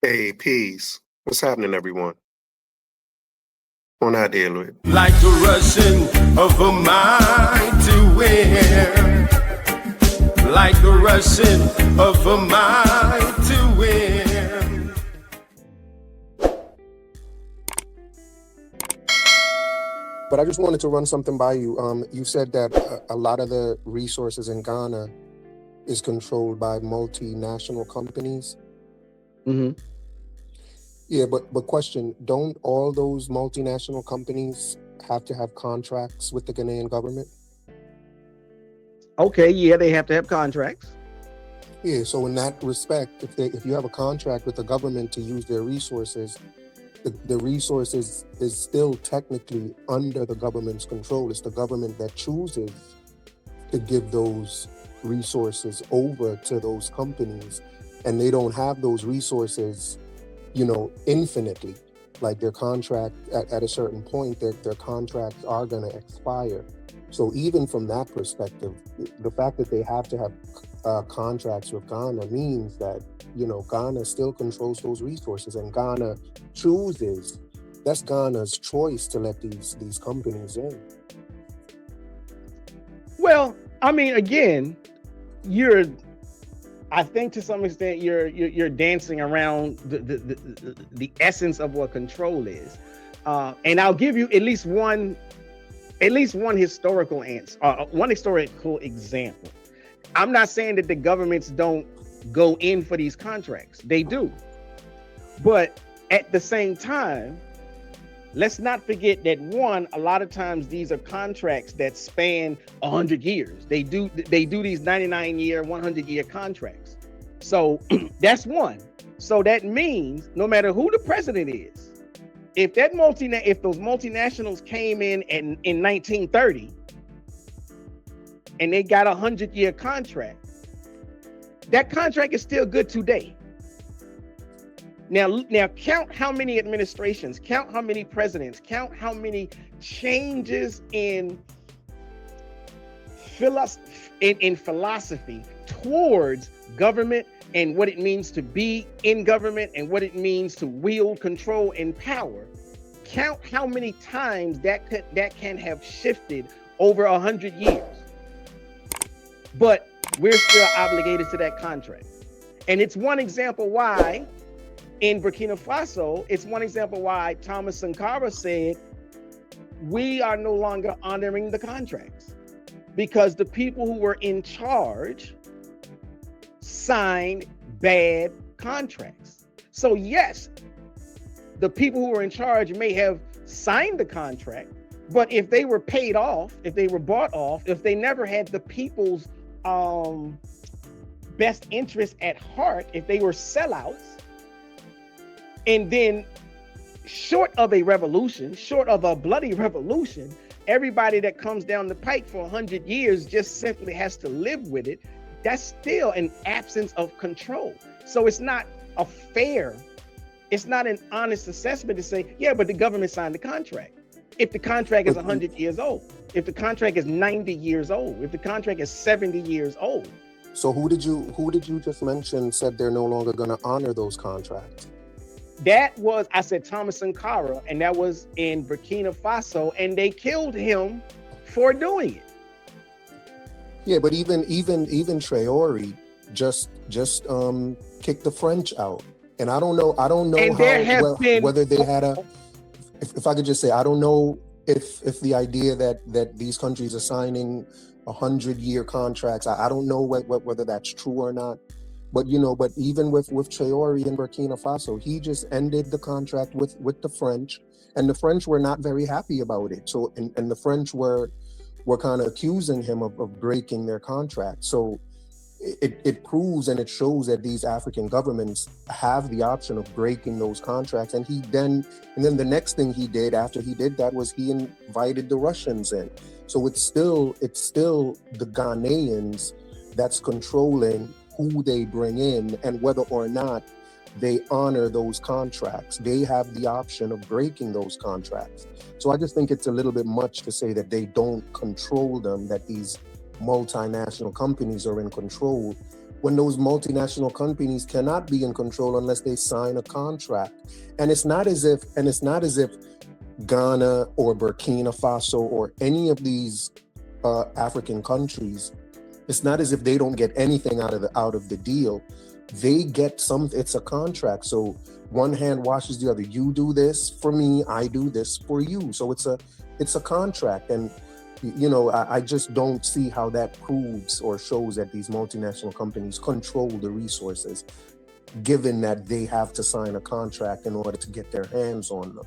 Hey, peace. What's happening, everyone? On our deal with. Like the rushing of a mighty wind, like the rushing of a mighty wind. But I just wanted to run something by you. You said that a lot of the resources in Ghana is controlled by multinational companies. Mm-hmm. Yeah, but question, don't all those multinational companies have to have contracts with the Ghanaian government? Okay, yeah, they have to have contracts. Yeah, so in that respect, if you have a contract with the government to use their resources, the resources is still technically under the government's control. It's the government that chooses to give those resources over to those companies, and they don't have those resources, infinitely. Like their contract at a certain point, their contracts are going to expire. So even from that perspective, the fact that they have to have contracts with Ghana means that Ghana still controls those resources, and Ghana chooses. That's Ghana's choice to let these companies in. Well, I mean, again, I think to some extent you're dancing around the essence of what control is, and I'll give you at least one historical answer, one historical example. I'm not saying that the governments don't go in for these contracts; they do, but at the same time, let's not forget that a lot of times these are contracts that span 100 years. They do these 99-year, 100-year contracts. So that's one. So that means no matter who the president is, if those multinationals came in 1930 and they got a 100-year contract, that contract is still good today. Now count how many administrations, count how many presidents, count how many changes in philosophy towards government and what it means to be in government and what it means to wield control and power. Count how many times that can have shifted over 100 years. But we're still obligated to that contract. And it's one example why in Burkina Faso, it's one example why Thomas Sankara said, we are no longer honoring the contracts because the people who were in charge signed bad contracts. So yes, the people who were in charge may have signed the contract, but if they were paid off, if they were bought off, if they never had the people's best interest at heart, if they were sellouts, and then short of a revolution, short of a bloody revolution, everybody that comes down the pike for 100 years just simply has to live with it. That's still an absence of control. So it's not it's not an honest assessment to say, yeah, but the government signed the contract. If the contract is 100 years old, if the contract is 90 years old, if the contract is 70 years old. So who did you just mention said they're no longer going to honor those contracts? I said Thomas Sankara, and that was in Burkina Faso, and they killed him for doing it. Yeah, but even Traoré just kicked the French out, and I don't know whether they had if I could just say, I don't know if the idea that these countries are signing 100-year contracts, I don't know whether that's true or not. But even with Traoré in Burkina Faso, he just ended the contract with the French, and the French were not very happy about it. So and the French were kind of accusing him of breaking their contract. So it proves and it shows that these African governments have the option of breaking those contracts. And then the next thing he did after he did that was he invited the Russians in. So it's still the Ghanaians that's controlling who they bring in and whether or not they honor those contracts. They have the option of breaking those contracts. So I just think it's a little bit much to say that they don't control them, that these multinational companies are in control, when those multinational companies cannot be in control unless they sign a contract. And it's not as if Ghana or Burkina Faso or any of these African countries, it's not as if they don't get anything out of the deal. They get some. It's a contract, so one hand washes the other. You do this for me, I do this for you. So it's a contract, and I just don't see how that proves or shows that these multinational companies control the resources, given that they have to sign a contract in order to get their hands on them.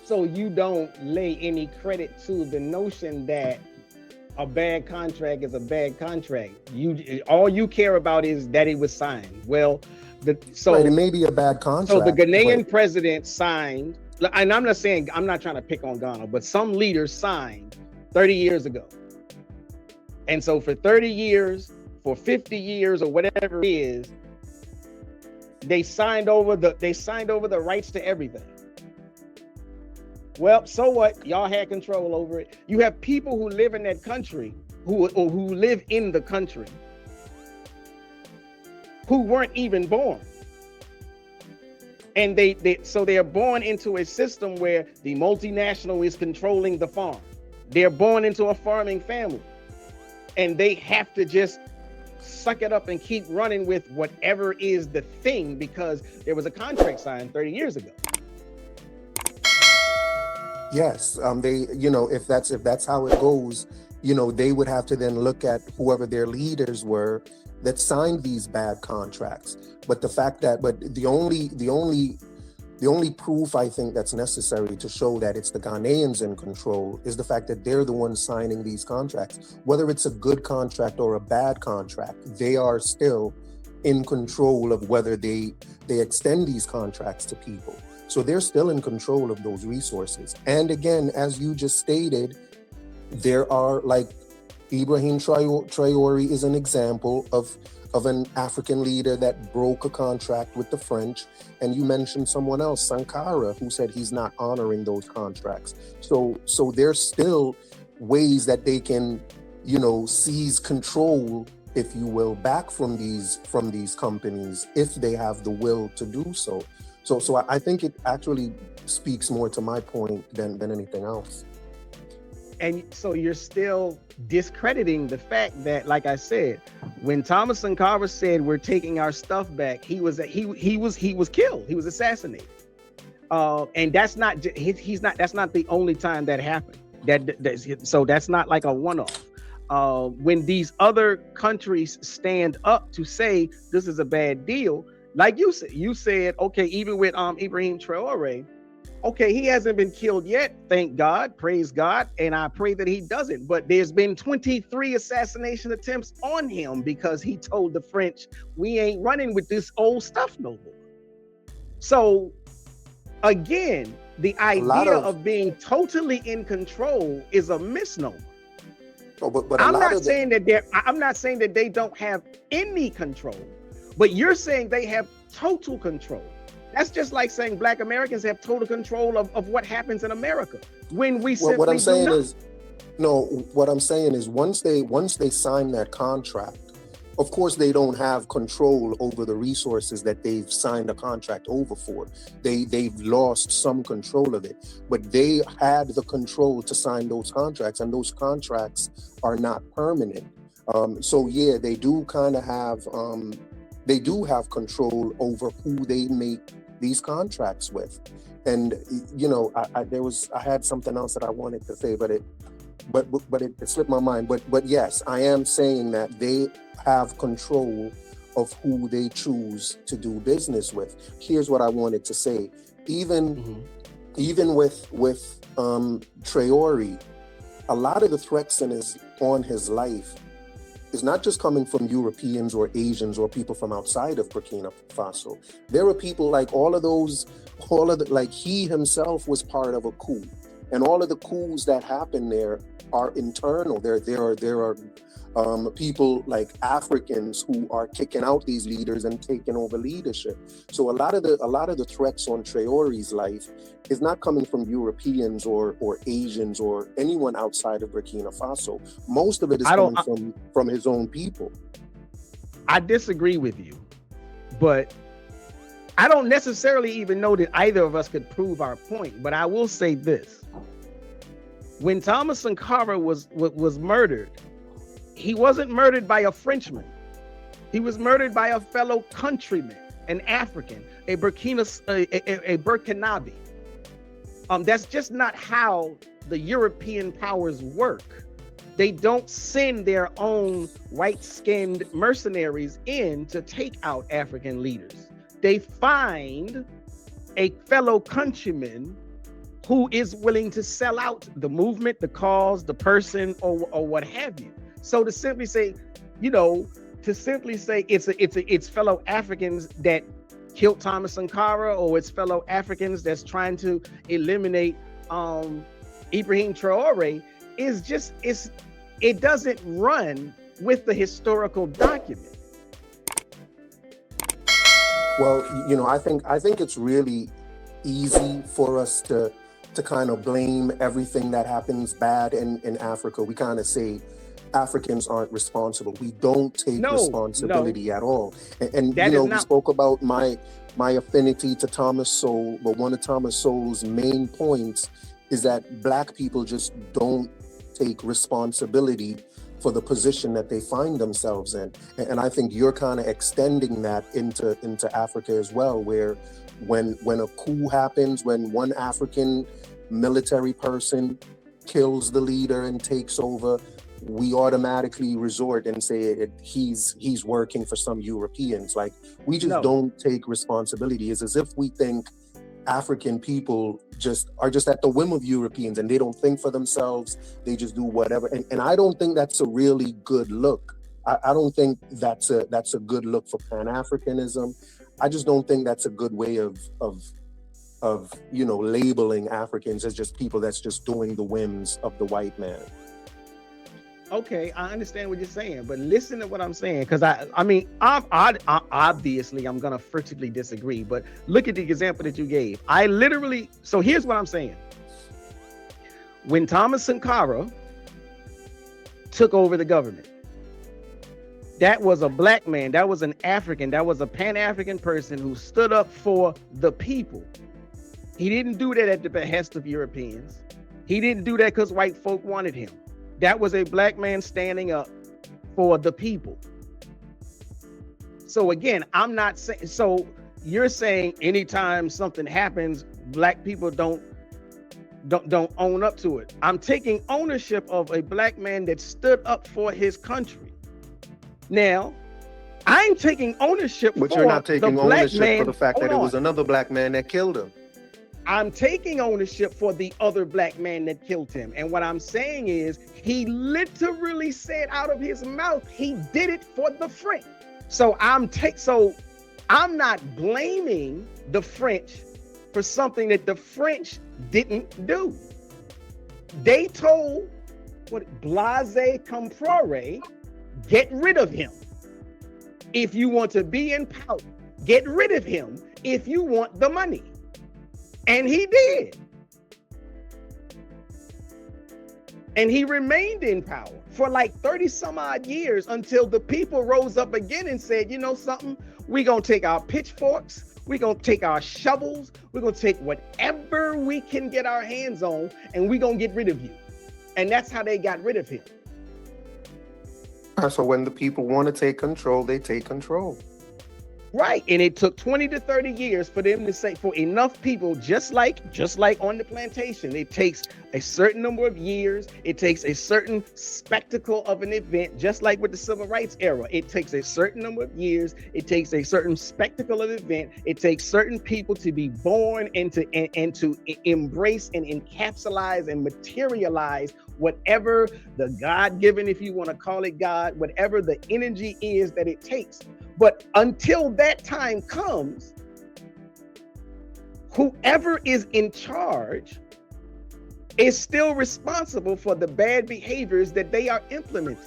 So you don't lay any credit to the notion that a bad contract is a bad contract. All you care about is that it was signed. Well, right, it may be a bad contract. So the Ghanaian president signed, and I'm not trying to pick on Ghana, but some leaders signed 30 years ago. And so for 30 years, for 50 years, or whatever it is, they signed over the rights to everything. Well, so what? Y'all had control over it. You have people who live in that country, who live in the country, who weren't even born. And so they're born into a system where the multinational is controlling the farm. They're born into a farming family. And they have to just suck it up and keep running with whatever is the thing, because there was a contract signed 30 years ago. Yes, they, if that's how it goes, they would have to then look at whoever their leaders were that signed these bad contracts. But the only proof I think that's necessary to show that it's the Ghanaians in control is the fact that they're the ones signing these contracts. Whether it's a good contract or a bad contract, they are still in control of whether they extend these contracts to people. So they're still in control of those resources. And again, as you just stated, there are, like, Ibrahim Traoré is an example of an African leader that broke a contract with the French. And you mentioned someone else, Sankara, who said he's not honoring those contracts. So there's still ways that they can, seize control, if you will, back from these companies if they have the will to do so. So I think it actually speaks more to my point than anything else. And so you're still discrediting the fact that, like I said, when Thomas Sankara said we're taking our stuff back, he was killed. He was assassinated. And that's not the only time that happened. So that's not like a one-off. When these other countries stand up to say this is a bad deal, like you said, okay, even with Ibrahim Traoré, okay, he hasn't been killed yet, thank God, praise God, and I pray that he doesn't. But there's been 23 assassination attempts on him because he told the French, we ain't running with this old stuff no more. So again, the idea of being totally in control is a misnomer. But I'm not saying that they don't have any control, but you're saying they have total control. That's just like saying Black Americans have total control of what happens in America when we simply what I'm saying do not. is, no, what I'm saying is once they sign that contract, of course they don't have control over the resources that they've signed a contract over for. They've lost some control of it, but they had the control to sign those contracts, and those contracts are not permanent. So yeah, they do kind of have control over who they make these contracts with. And I had something else that I wanted to say, but it slipped my mind. But yes, I am saying that they have control of who they choose to do business with. Here's what I wanted to say. Even with Traoré, a lot of the threats on his life is not just coming from Europeans or Asians or people from outside of Burkina Faso. There are people like he himself was part of a coup, and all of the coups that happen there are internal. There are people like Africans who are kicking out these leaders and taking over leadership. So a lot of the threats on Traoré's life is not coming from Europeans or Asians or anyone outside of Burkina Faso. Most of it is coming from his own people. I disagree with you, but I don't necessarily even know that either of us could prove our point. But I will say this: when Thomas Sankara was murdered, he wasn't murdered by a Frenchman. He was murdered by a fellow countryman, an African, a Burkinabe. That's just not how the European powers work. They don't send their own white-skinned mercenaries in to take out African leaders. They find a fellow countryman who is willing to sell out the movement, the cause, the person, or what have you. So to simply say, it's fellow Africans that killed Thomas Sankara, or it's fellow Africans that's trying to eliminate Ibrahim Traore, it doesn't run with the historical document. Well, I think it's really easy for us to kind of blame everything that happens bad in Africa. We kind of say Africans aren't responsible. We don't take responsibility at all. And we spoke about my affinity to Thomas Sowell, but one of Thomas Sowell's main points is that Black people just don't take responsibility for the position that they find themselves in. And I think you're kind of extending that into Africa as well, where when a coup happens, when one African military person kills the leader and takes over, we automatically resort and say he's working for some Europeans. Like, we just don't take responsibility. It's as if we think African people are just at the whim of Europeans and they don't think for themselves. They just do whatever. And I don't think that's a really good look. I don't think that's a good look for Pan-Africanism. I just don't think that's a good way of labeling Africans as just people that's just doing the whims of the white man. Okay, I understand what you're saying, but listen to what I'm saying, because I'm obviously I'm gonna furtively disagree, but look at the example that you gave. So here's what I'm saying. When Thomas Sankara took over the government, that was a Black man, that was an African, that was a Pan-African person who stood up for the people. He didn't do that at the behest of Europeans. He didn't do that because white folk wanted him. That was a Black man standing up for the people. So again, I'm not saying, so you're saying anytime something happens, Black people don't own up to it. I'm taking ownership of a Black man that stood up for his country. Now, I'm taking ownership but for you're not taking ownership man, for the fact that it was another Black man that killed him. I'm taking ownership for the other Black man that killed him. And what I'm saying is, he literally said out of his mouth, he did it for the French. So I'm not blaming the French for something that the French didn't do. They told Blaise Compaoré, get rid of him if you want to be in power. Get rid of him if you want the money. And he did. And he remained in power for like 30 some odd years until the people rose up again and said, you know something, we're going to take our pitchforks, we're going to take our shovels, we're going to take whatever we can get our hands on, and we're going to get rid of you. And that's how they got rid of him. So when the people want to take control, they take control. Right, and it took 20 to 30 years for them to say, for enough people, just like on the plantation, it takes a certain number of years, it takes a certain spectacle of an event, just like with the civil rights era. It takes a certain number of years, it takes a certain spectacle of event, it takes certain people to be born and to embrace and encapsulize and materialize whatever the God-given, if you want to call it God, whatever the energy is that it takes. But until that time comes, whoever is in charge is still responsible for the bad behaviors that they are implementing.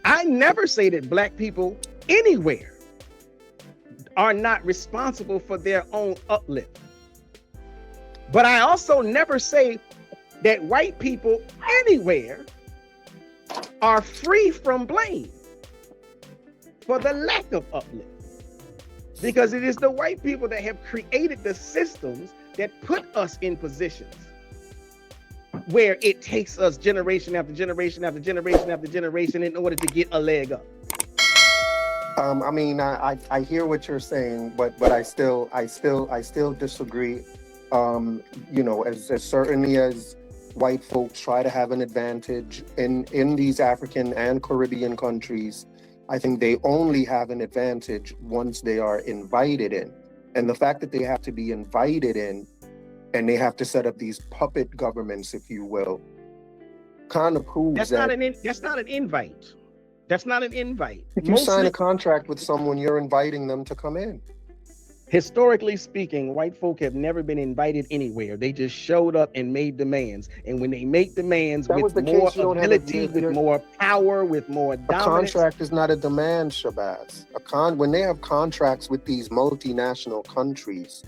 I never say that Black people anywhere are not responsible for their own uplift. But I also never say that white people anywhere are free from blame for the lack of uplift. Because it is the white people that have created the systems that put us in positions where it takes us generation after generation after generation after generation in order to get a leg up. I mean, I hear what you're saying, but I still disagree. You know, as certainly as white folks try to have an advantage in these African and Caribbean countries, I think they only have an advantage once they are invited in. And the fact that they have to be invited in and they have to set up these puppet governments, if you will, kind of proves that's not an invite. That's not an invite. If you sign a contract with someone, you're inviting them to come in. Historically speaking, white folk have never been invited anywhere. They just showed up and made demands. And when they make demands with more ability, with more power, with more dominance. A contract is not a demand, Shabazz. When they have contracts with these multinational countries,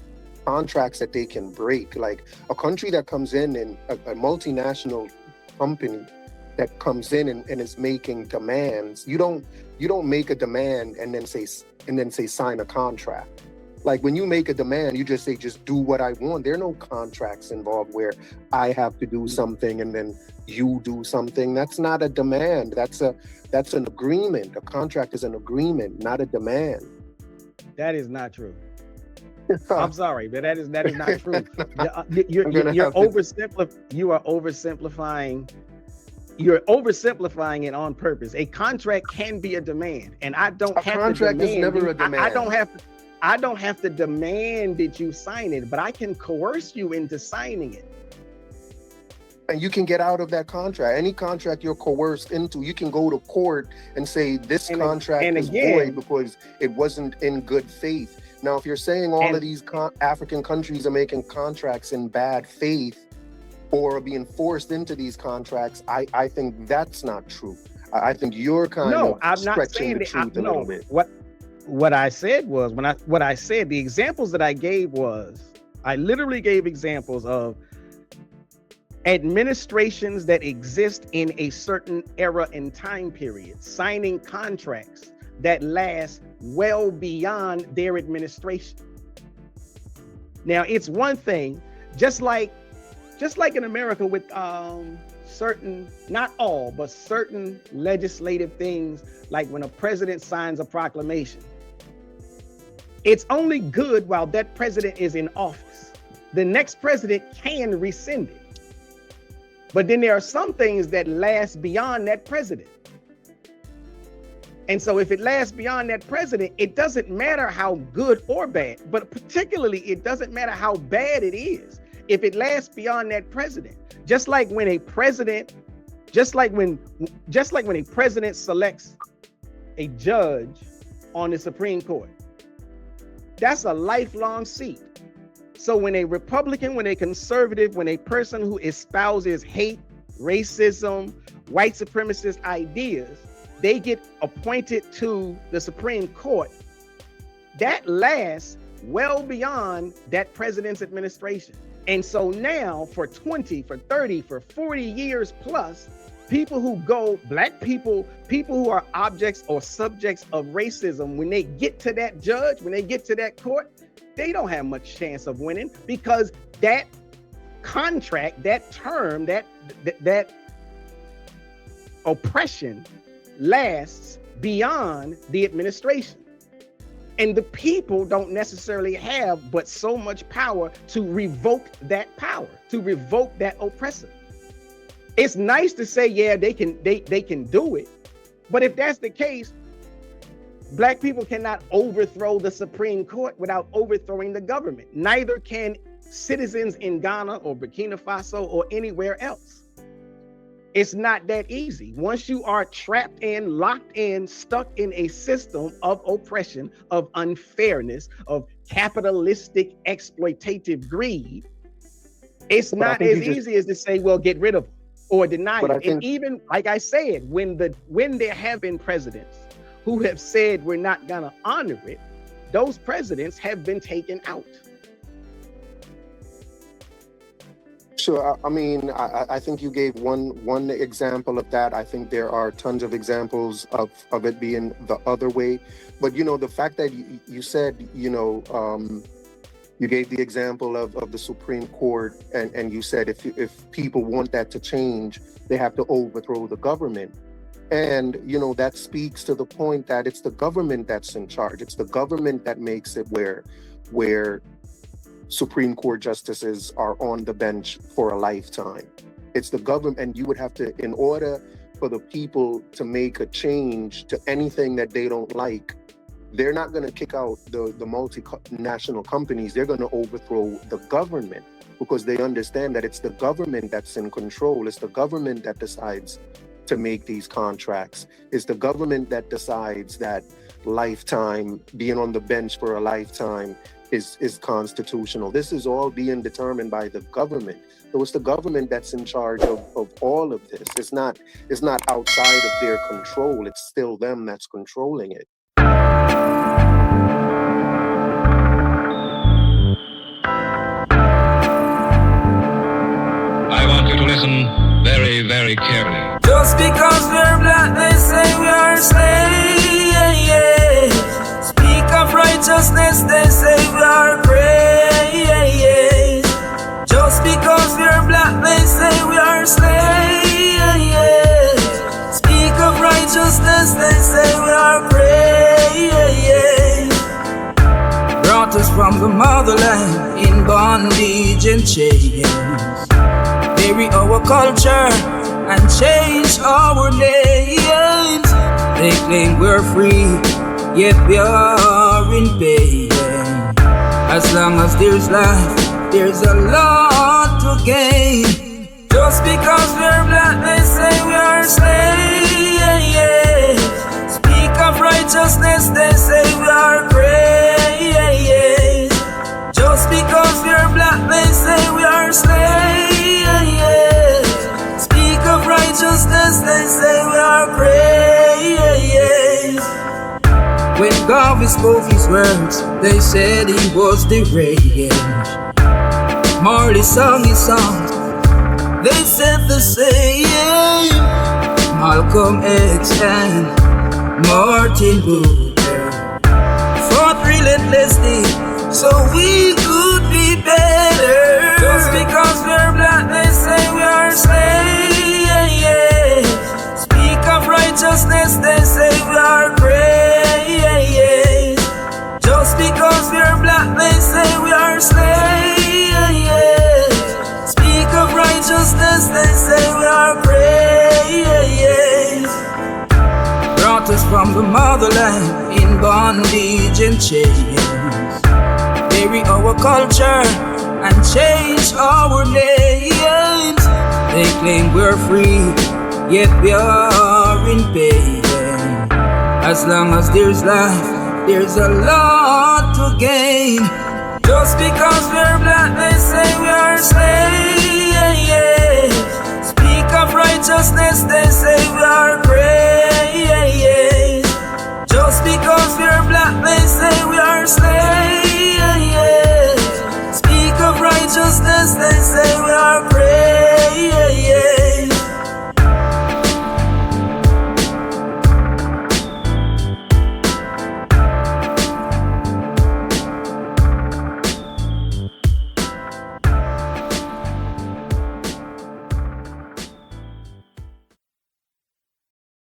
contracts that they can break, like a country that comes in and a multinational company that comes in and is making demands, you don't make a demand and then say sign a contract. Like when you make a demand, you just say, just do what I want. There are no contracts involved where I have to do something and then you do something. That's not a demand. That's an agreement. A contract is an agreement, not a demand. That is not true. I'm sorry, but that is not true. You are oversimplifying. You're oversimplifying it on purpose. A contract can be a demand, and I don't have to demand. A contract is never a demand. I don't have to demand that you sign it, but I can coerce you into signing it. And you can get out of that contract. Any contract you're coerced into, you can go to court and say this contract is void because it wasn't in good faith. Now, if you're saying all of these African countries are making contracts in bad faith or are being forced into these contracts, I think that's not true. I think you're I'm stretching the truth a little bit. What I said was, the examples that I gave was, I literally gave examples of administrations that exist in a certain era and time period, signing contracts that last well beyond their administration. Now, it's one thing, just like in America with certain, not all, but certain legislative things, like when a president signs a proclamation. It's only good while that president is in office. The next president can rescind it. But then there are some things that last beyond that president. And so if it lasts beyond that president, it doesn't matter how good or bad, but particularly it doesn't matter how bad it is. If it lasts beyond that president, just like when a president selects a judge on the Supreme Court, that's a lifelong seat. So when a Republican, when a conservative, when a person who espouses hate, racism, white supremacist ideas, they get appointed to the Supreme Court, that lasts well beyond that president's administration. And so now for 20, for 30, for 40 years plus, people who go, black people, people who are objects or subjects of racism, when they get to that judge, when they get to that court, they don't have much chance of winning because that contract, that term, that oppression lasts beyond the administration. And the people don't necessarily have but so much power to revoke that power, to revoke that oppressor. It's nice to say, yeah, they can do it. But if that's the case, black people cannot overthrow the Supreme Court without overthrowing the government. Neither can citizens in Ghana or Burkina Faso or anywhere else. It's not that easy. Once you are trapped in, locked in, stuck in a system of oppression, of unfairness, of capitalistic exploitative greed, it's not as easy as to say, well, get rid of them or deny it. And even, like I said, when there have been presidents who have said we're not gonna honor it, those presidents have been taken out. Sure. I mean, I think you gave one example of that. I think there are tons of examples of it being the other way. But the fact that you said, you gave the example of the Supreme Court, and you said if people want that to change, they have to overthrow the government. And that speaks to the point that it's the government that's in charge. It's the government that makes it where Supreme Court justices are on the bench for a lifetime. It's the government, and you would have to, in order for the people to make a change to anything that they don't like, they're not going to kick out the multinational companies. They're going to overthrow the government, because they understand that it's the government that's in control. It's the government that decides to make these contracts. It's the government that decides that lifetime, being on the bench for a lifetime, is constitutional. This is all being determined by the government. So it's the government that's in charge of all of this. It's not outside of their control. It's still them that's controlling it. I want you to listen very, very carefully. Just because we're black, they say we are slaves. Speak of righteousness, they say we are praise. Just because we're black, they say we are slaves. Speak of righteousness, they say we are praise. Brought us from the motherland in bondage and chains. Bury our culture and change our names. They claim we're free, yet we are in pain. As long as there's life, there's a lot to gain. Just because we're black, they say we are slaves. Speak of righteousness, they say we are praise. Just because we're black, they say we are slaves. Speak of righteousness, they say we are praise. When God spoke his words, they said he was deranged. Marley sung his songs, they said the same. Malcolm X and Martin Luther fought relentlessly so we could be better. Just because we're black, they say we are slaves. Speak of righteousness, they say we are praise. Just because we're black, they say we are slaves. Speak of righteousness, they say we are praise. Brought us from the motherland in bondage and chains. Bury our culture and change our names. They claim we're free, yet we are in pain. As long as there's life, there's a lot to gain. Just because we're black, they say we are slaves. Speak of righteousness, they say we are praise.